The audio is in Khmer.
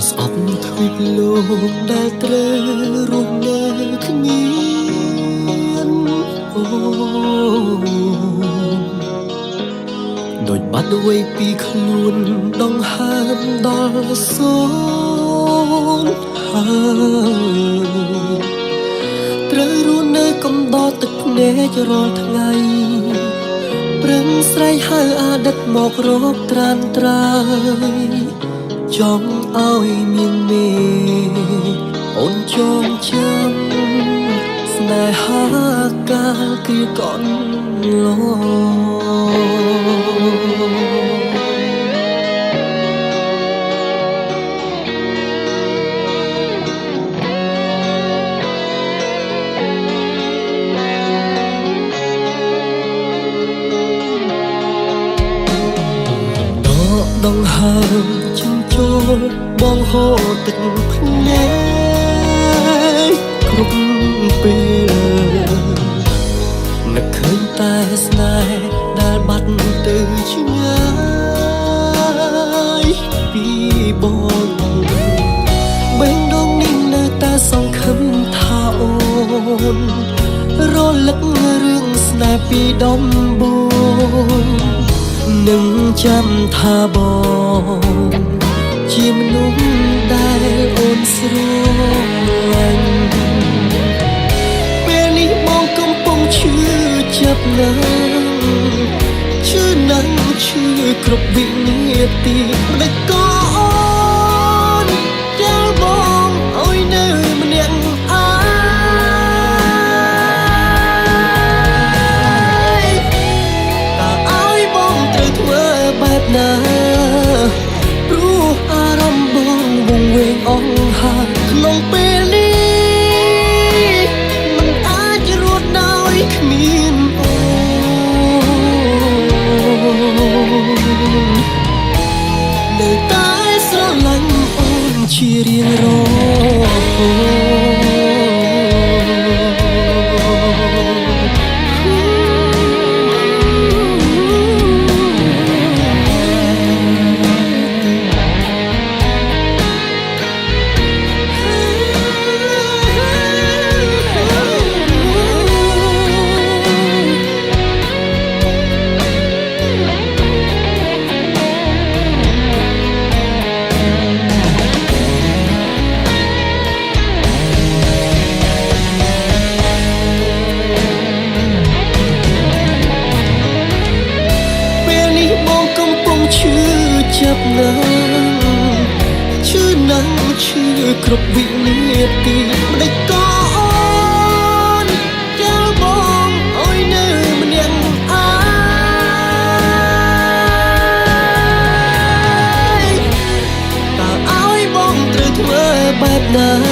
ស្អប់ទ្វីបលោកដែលត្រូវរស់នៅគ្មានអូដូចបាត់វ័យពីខ្លួនដងហើមដល់សូនហើយត្រូវរស់នៅកំដរទឹកភ្នែករាល់ថ្ងៃព្រឹងស្រែកហៅអតីតមករកត្រានត្រើយចង់ឲ្យមានមេអូនចងចាំស្នេហាកាលគឺកូនឡដងហើមជិញ្ចូលបងហូរទឹកភ្នែកគ្រប់ពេលនឹកឃើញតែស្នេហ៍ដែលបាត់ទៅឆ្ងាយពីបងបេះដូងនេះនៅតែសង្ឃឹមថាអូនរលឹករឿងស្នេហ៍ពីដំបូងនឹងចាំថាបងជាមនុស្សដែលអូនស្រឡាញ់ពេលនេះបងកំពុងឈឺចាប់ណាស់ឈឺណាស់ឈឺគ្រប់វិនាទីមិនក៏អូនចាំបងឲ្យនៅម្នាក់បែបណាព្រោះអារម្មណ៍បងវង្វេងអង្ហារក្នុងពេលនេះមិនអាចរត់ដោយគ្មានអូននៅតែស្រឡាញ់អូនជារៀងរាល់ឈឺចាប់ណាស់ឈឺណាស់ឈឺគ្រប់វិនាទីមិនក៏អូនចាំបងឲ្យនៅម្នាក់តើឲ្យបងត្រូវធ្វើបែបណា